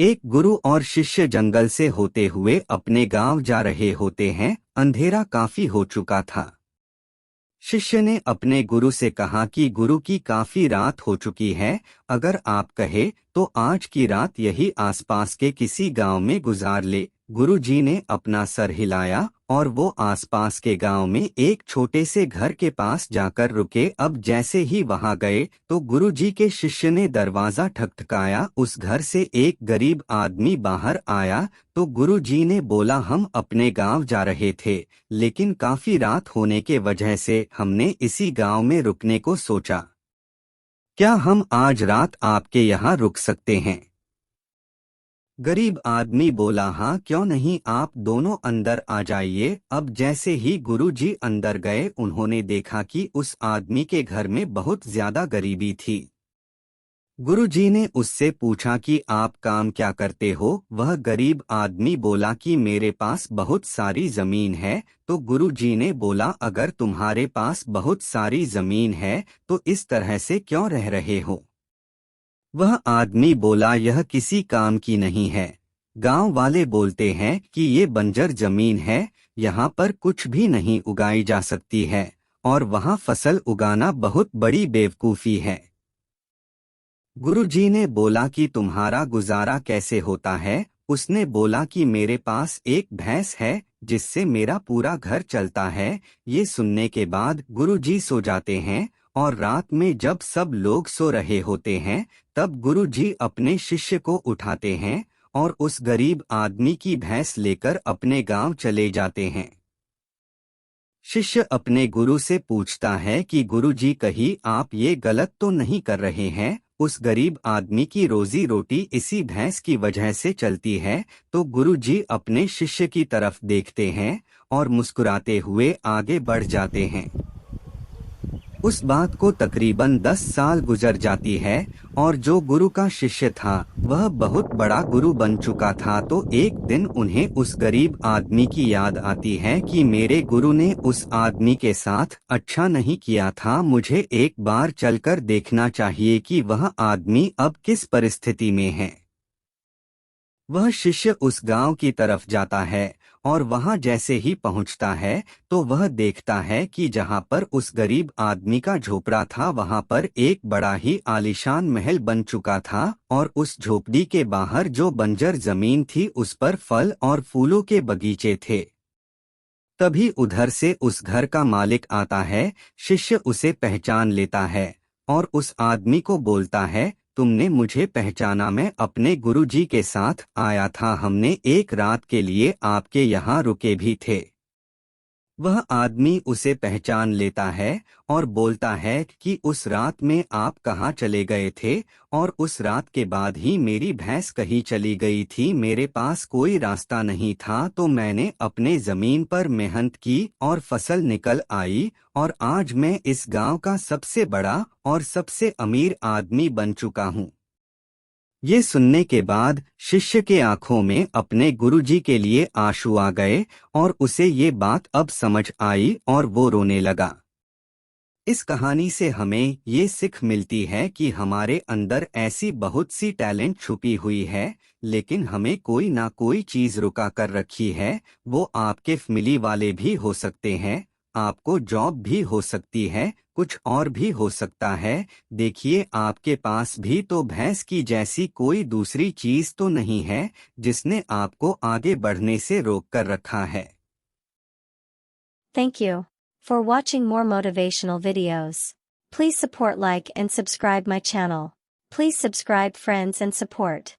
एक गुरु और शिष्य जंगल से होते हुए अपने गांव जा रहे होते हैं। अंधेरा काफी हो चुका था। शिष्य ने अपने गुरु से कहा कि गुरु की काफी रात हो चुकी है, अगर आप कहे तो आज की रात यही आसपास के किसी गांव में गुजार ले। गुरु जी ने अपना सर हिलाया और वो आसपास के गांव में एक छोटे से घर के पास जाकर रुके। अब जैसे ही वहां गए तो गुरु जी के शिष्य ने दरवाजा ठकठकाया। उस घर से एक गरीब आदमी बाहर आया तो गुरु जी ने बोला, हम अपने गांव जा रहे थे, लेकिन काफी रात होने के वजह से हमने इसी गांव में रुकने को सोचा। क्या हम आज रात आपके यहाँ रुक सकते हैं? गरीब आदमी बोला, हाँ क्यों नहीं, आप दोनों अंदर आ जाइए। अब जैसे ही गुरुजी अंदर गए उन्होंने देखा कि उस आदमी के घर में बहुत ज्यादा गरीबी थी। गुरुजी ने उससे पूछा कि आप काम क्या करते हो? वह गरीब आदमी बोला कि मेरे पास बहुत सारी जमीन है। तो गुरुजी ने बोला, अगर तुम्हारे पास बहुत सारी जमीन है तो इस तरह से क्यों रह रहे हो? वह आदमी बोला, यह किसी काम की नहीं है। गांव वाले बोलते हैं कि ये बंजर जमीन है, यहाँ पर कुछ भी नहीं उगाई जा सकती है और वहाँ फसल उगाना बहुत बड़ी बेवकूफ़ी है। गुरुजी ने बोला कि तुम्हारा गुजारा कैसे होता है? उसने बोला कि मेरे पास एक भैंस है जिससे मेरा पूरा घर चलता है। ये सुनने के बाद गुरुजी सो जाते हैं और रात में जब सब लोग सो रहे होते हैं तब गुरुजी अपने शिष्य को उठाते हैं और उस गरीब आदमी की भैंस लेकर अपने गांव चले जाते हैं। शिष्य अपने गुरु से पूछता है कि गुरुजी, कहीं आप ये गलत तो नहीं कर रहे हैं? उस गरीब आदमी की रोजी रोटी इसी भैंस की वजह से चलती है। तो गुरुजी अपने शिष्य की तरफ देखते हैं और मुस्कुराते हुए आगे बढ़ जाते हैं। उस बात को तकरीबन 10 साल गुजर जाती है और जो गुरु का शिष्य था वह बहुत बड़ा गुरु बन चुका था। तो एक दिन उन्हें उस गरीब आदमी की याद आती है कि मेरे गुरु ने उस आदमी के साथ अच्छा नहीं किया था, मुझे एक बार चलकर देखना चाहिए कि वह आदमी अब किस परिस्थिति में है। वह शिष्य उस गांव की तरफ जाता है और वहां जैसे ही पहुंचता है तो वह देखता है कि जहां पर उस गरीब आदमी का झोपड़ा था वहां पर एक बड़ा ही आलीशान महल बन चुका था और उस झोपड़ी के बाहर जो बंजर जमीन थी उस पर फल और फूलों के बगीचे थे। तभी उधर से उस घर का मालिक आता है। शिष्य उसे पहचान लेता है और उस आदमी को बोलता है, तुमने मुझे पहचाना? मैं अपने गुरुजी के साथ आया था, हमने एक रात के लिए आपके यहाँ रुके भी थे। वह आदमी उसे पहचान लेता है और बोलता है कि उस रात में आप कहाँ चले गए थे? और उस रात के बाद ही मेरी भैंस कहीं चली गई थी, मेरे पास कोई रास्ता नहीं था, तो मैंने अपने जमीन पर मेहनत की और फसल निकल आई और आज मैं इस गांव का सबसे बड़ा और सबसे अमीर आदमी बन चुका हूँ। ये सुनने के बाद शिष्य के आंखों में अपने गुरुजी के लिए आंसू आ गए और उसे ये बात अब समझ आई और वो रोने लगा। इस कहानी से हमें ये सीख मिलती है कि हमारे अंदर ऐसी बहुत सी टैलेंट छुपी हुई है, लेकिन हमें कोई ना कोई चीज रुका कर रखी है। वो आपके फैमिली वाले भी हो सकते हैं, आपको जॉब भी हो सकती है, कुछ और भी हो सकता है। देखिए, आपके पास भी तो भैंस की जैसी कोई दूसरी चीज तो नहीं है जिसने आपको आगे बढ़ने से रोक कर रखा है। Thank you for watching more motivational videos. Please support, like and subscribe my channel. Please subscribe friends and support.